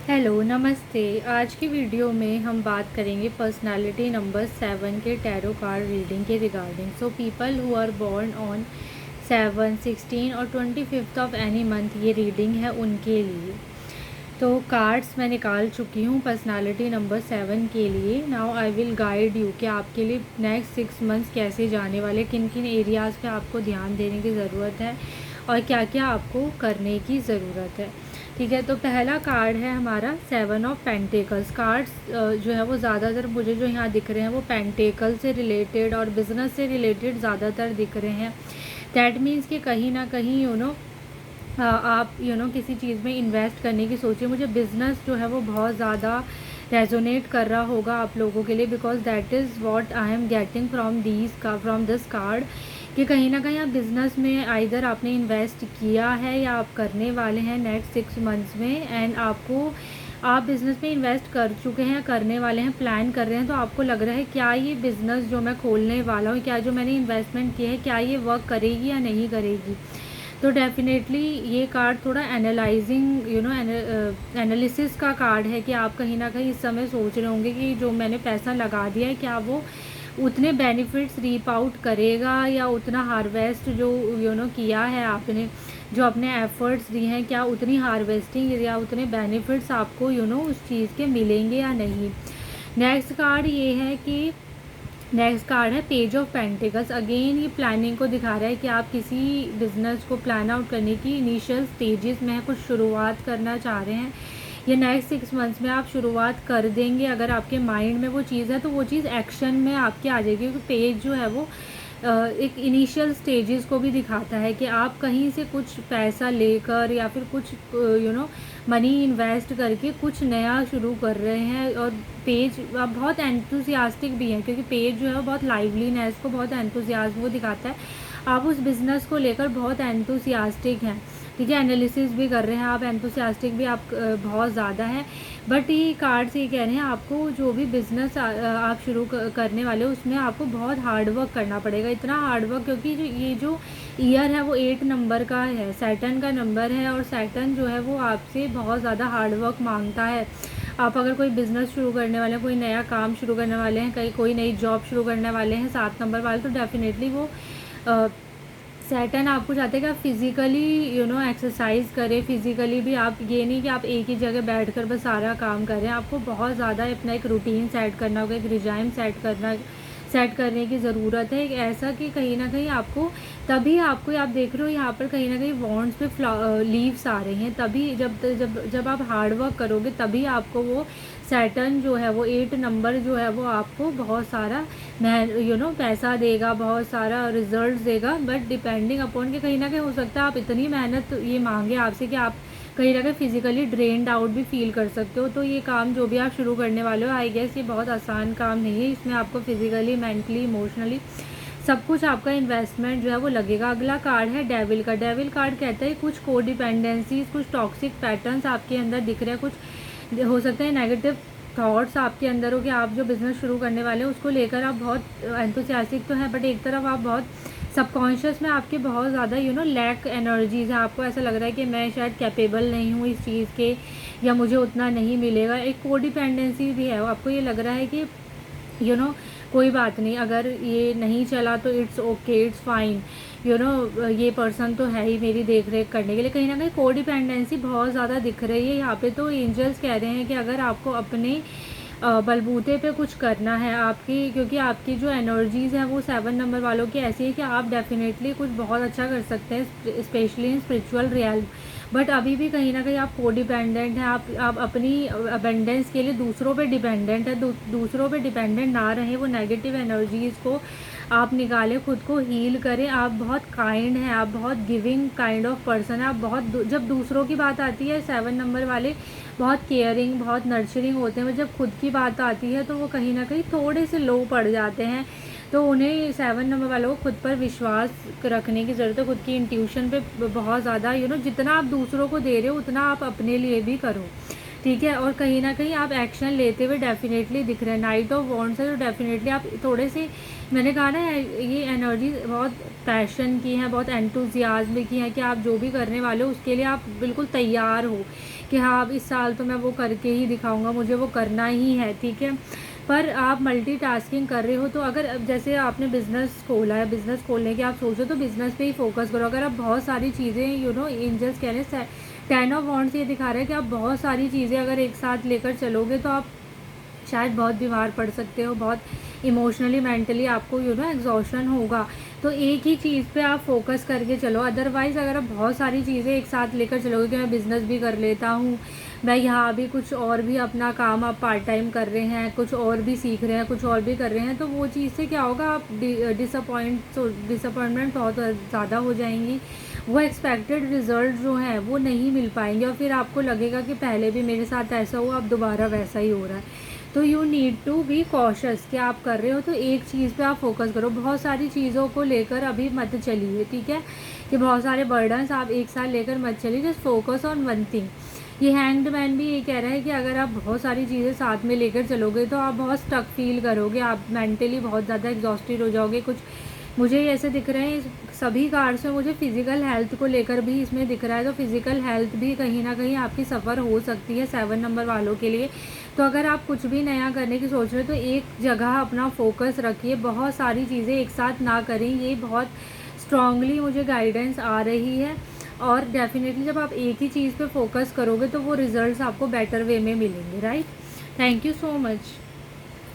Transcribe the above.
Hello नमस्ते। आज की वीडियो में हम बात करेंगे पर्सनालिटी नंबर 7 के टैरो कार्ड रीडिंग के regarding. So people who are born on 7, 16 और 25 ऑफ एनी मंथ ये रीडिंग है उनके लिए। तो कार्ड्स मैं निकाल चुकी हूँ पर्सनालिटी नंबर 7 के लिए। Now I will guide you कि आपके लिए नेक्स्ट 6 मंथ्स कैसे जाने वाले, किन किन एरियाज़ पे आपको ध्यान देने की ज़रूरत है और क्या क्या आपको करने की ज़रूरत है। ठीक है, तो पहला कार्ड है हमारा 7 ऑफ पेंटिकल्स। कार्ड्स जो है वो ज़्यादातर मुझे जो यहाँ दिख रहे हैं वो पेंटिकल से रिलेटेड और बिज़नेस से रिलेटेड ज़्यादातर दिख रहे हैं। दैट मीन्स कि कहीं ना कहीं आप किसी चीज़ में इन्वेस्ट करने की सोचिए। मुझे बिज़नेस जो है वो बहुत ज़्यादा रेजोनेट कर रहा होगा आप लोगों के लिए, because that is what I am getting from this card कि कहीं ना कहीं आप बिज़नेस में आइदर आपने इन्वेस्ट किया है या आप करने वाले हैं नेक्स्ट 6 मंथ्स में, एंड आप बिज़नेस में इन्वेस्ट कर चुके हैं, करने वाले हैं, प्लान कर रहे हैं। तो आपको लग रहा है क्या ये बिज़नेस जो मैं खोलने वाला हूँ, क्या जो मैंने इन्वेस्टमेंट किया है, क्या ये वर्क करेगी या नहीं करेगी। तो डेफिनेटली ये कार्ड थोड़ा एनालाइजिंग एनालिसिस का कार्ड है कि आप कहीं ना कहीं इस समय सोच रहे होंगे कि जो मैंने पैसा लगा दिया है क्या वो उतने बेनिफिट्स रीप आउट करेगा, या उतना हार्वेस्ट जो किया है आपने, जो अपने एफर्ट्स दिए हैं, क्या उतनी हार्वेस्टिंग या उतने बेनिफिट्स आपको उस चीज़ के मिलेंगे या नहीं। नेक्स्ट कार्ड ये है कि नेक्स्ट कार्ड है पेज ऑफ पेंटिकल्स। अगेन ये प्लानिंग को दिखा रहा है कि आप किसी बिजनेस को प्लान आउट करने की इनिशियल स्टेजेस में कुछ शुरुआत करना चाह रहे हैं। ये नेक्स्ट 6 मंथ्स में आप शुरुआत कर देंगे। अगर आपके माइंड में वो चीज़ है तो वो चीज़ एक्शन में आपके आ जाएगी, क्योंकि पेज जो है वो एक इनिशियल स्टेजेस को भी दिखाता है कि आप कहीं से कुछ पैसा लेकर या फिर कुछ मनी इन्वेस्ट करके कुछ नया शुरू कर रहे हैं। और पेज आप बहुत एंथुसियास्टिक भी हैं, क्योंकि पेज जो है वो बहुत लाइवलीनेस को, बहुत एंथुसियाज्म को दिखाता है। आप उस बिज़नेस को लेकर बहुत एंथुसियास्टिक हैं। ठीक है, एनालिसिस भी कर रहे हैं आप, एंथुसियास्टिक भी आप बहुत ज़्यादा है। बट ये कार्ड से ये कह रहे हैं आपको जो भी बिज़नेस आप शुरू करने वाले हो उसमें आपको बहुत हार्ड वर्क करना पड़ेगा। इतना हार्ड वर्क, क्योंकि ये जो ईयर है वो 8 नंबर का है, सैटर्न का नंबर है, और सैटर्न जो है वो आपसे बहुत ज़्यादा हार्ड वर्क मांगता है। आप अगर कोई बिज़नेस शुरू करने वाले हैं, कोई नया काम शुरू करने वाले हैं, कहीं कोई नई जॉब शुरू करने वाले हैं 7 नंबर वाले, तो डेफिनेटली वो सैटर्न आपको चाहते हैं कि आप फिज़िकली एक्सरसाइज करें। फिज़िकली भी आप, ये नहीं कि आप एक ही जगह बैठकर बस सारा काम करें। आपको बहुत ज़्यादा अपना एक रूटीन सेट करना होगा, एक रिजाइम सेट करने की ज़रूरत है। एक ऐसा कि कहीं ना कहीं आपको, तभी आपको, आप देख रहे हो यहाँ पर कहीं ना कहीं वॉन्ड्स पे लीव्स आ रही हैं, तभी जब जब जब आप हार्ड वर्क करोगे तभी आपको वो सैटर्न जो है वो 8 नंबर जो है वो आपको बहुत सारा पैसा देगा, बहुत सारा रिजल्ट देगा। बट डिपेंडिंग अपॉन कि कहीं ना कहीं हो सकता है आप इतनी मेहनत ये मांगे आपसे कि आप कहीं ना कहीं फिजिकली ड्रेन्ड आउट भी फील कर सकते हो। तो ये काम जो भी आप शुरू करने वाले हो, आई गेस ये बहुत आसान काम नहीं है। इसमें आपको फिजिकली, मेंटली, इमोशनली सब कुछ आपका इन्वेस्टमेंट जो है वो लगेगा। अगला कार्ड है डेविल का। डेविल कार्ड कहता है कुछ कोडिपेंडेंसीज, कुछ टॉक्सिक पैटर्न्स आपके अंदर दिख रहे हैं, कुछ हो सकता है नेगेटिव थॉट्स आपके अंदर हो कि आप जो बिज़नेस शुरू करने वाले हो उसको लेकर आप बहुत एंथुसियास्टिक तो हैं, बट एक तरफ आप बहुत सबकॉन्शियस में आपके बहुत ज़्यादा लैक एनर्जीज है। आपको ऐसा लग रहा है कि मैं शायद कैपेबल नहीं हूँ इस चीज़ के, या मुझे उतना नहीं मिलेगा। एक कोडिपेंडेंसी भी है, आपको ये लग रहा है कि कोई बात नहीं, अगर ये नहीं चला तो इट्स ओके, इट्स फाइन, ये पर्सन तो है ही मेरी देख रेख करने के लिए। कहीं ना कहीं कोडिपेंडेंसी बहुत ज़्यादा दिख रही है यहाँ पे। तो एंजल्स कह रहे हैं कि अगर आपको अपने बलबूते पे कुछ करना है आपकी, क्योंकि आपकी जो एनर्जीज़ हैं वो 7 नंबर वालों की ऐसी है कि आप डेफिनेटली कुछ बहुत अच्छा कर सकते हैं, specially in spiritual real. But अभी भी कहीं ना कहीं आप कोडिपेंडेंट हैं। आप अपनी अबेंडेंस के लिए दूसरों पे डिपेंडेंट है। दूसरों पे डिपेंडेंट ना रहे, वो नेगेटिव एनर्जीज़ को आप निकालें, खुद को हील करें। आप बहुत काइंड हैं, आप बहुत गिविंग काइंड ऑफ पर्सन है। आप बहुत, जब दूसरों की बात आती है 7 नंबर वाले बहुत केयरिंग, बहुत नर्चरिंग होते हैं, जब खुद की बात आती है तो वो कहीं ना कहीं थोड़े से लो पड़ जाते हैं। तो उन्हें 7 नंबर वालों को खुद पर विश्वास रखने की ज़रूरत है, खुद की इंट्यूशन पे बहुत ज़्यादा जितना आप दूसरों को दे रहे हो उतना आप अपने लिए भी करो। ठीक है। और कहीं ना कहीं आप एक्शन लेते हुए डेफिनेटली दिख रहे हैं। नाइट ऑफ वॉन्ड्स है तो डेफिनेटली आप थोड़े से, मैंने कहा ना, ये एनर्जी बहुत पैशन की है, बहुत एंथुजियाज्म की है कि आप जो भी करने वाले हो उसके लिए आप बिल्कुल तैयार हो कि हाँ अब इस साल तो मैं वो करके ही दिखाऊंगा, मुझे वो करना ही है। ठीक है। पर आप मल्टीटास्किंग कर रहे हो तो अगर जैसे आपने बिज़नेस खोला है, बिज़नेस खोलने की आप सोचो तो बिज़नेस पे ही फोकस करो। अगर आप बहुत सारी चीज़ें एंजल्स कह रहे हैं, 10 ऑफ वॉन्ड्स ये दिखा रहा है कि आप बहुत सारी चीज़ें अगर एक साथ लेकर चलोगे तो आप शायद बहुत बीमार पड़ सकते हो, बहुत इमोशनली मेंटली आपको एग्जॉशन होगा। तो एक ही चीज़ पे आप फोकस करके चलो। अदरवाइज़ अगर आप बहुत सारी चीज़ें एक साथ लेकर चलोगे कि मैं बिज़नेस भी कर लेता हूँ, मैं यहाँ भी कुछ और भी अपना काम आप पार्ट टाइम कर रहे हैं, कुछ और भी सीख रहे हैं, कुछ और भी कर रहे हैं, तो वो चीज़ से क्या होगा, आप डिसअपॉइंटमेंट बहुत ज़्यादा हो जाएंगी। वो एक्सपेक्टेड रिजल्ट जो हैं वो नहीं मिल पाएंगे और फिर आपको लगेगा कि पहले भी मेरे साथ ऐसा हुआ, अब दोबारा वैसा ही हो रहा है। तो you need to be cautious कि आप कर रहे हो तो एक चीज़ पे आप फोकस करो। बहुत सारी चीज़ों को लेकर अभी मत चलिए। ठीक है, कि बहुत सारे बर्डन्स आप एक साथ लेकर मत चलिए। Just focus on one thing. ये हैंग्ड मैन भी ये कह रहा है कि अगर आप बहुत सारी चीज़ें साथ में लेकर चलोगे तो आप बहुत स्टक फील करोगे, आप मेंटली बहुत ज़्यादा एग्जॉस्टेड हो जाओगे। कुछ मुझे ऐसे दिख रहे हैं सभी कार्ड्स में, मुझे फिज़िकल हेल्थ को लेकर भी इसमें दिख रहा है। तो फिज़िकल हेल्थ भी कहीं ना कहीं आपकी सफ़र हो सकती है 7 नंबर वालों के लिए। तो अगर आप कुछ भी नया करने की सोच रहे हो तो एक जगह अपना फोकस रखिए, बहुत सारी चीज़ें एक साथ ना करें। ये बहुत स्ट्रांगली मुझे गाइडेंस आ रही है। और डेफिनेटली जब आप एक ही चीज़ पे फोकस करोगे तो वो रिजल्ट्स आपको बेटर वे में मिलेंगे। Right. Thank you so much.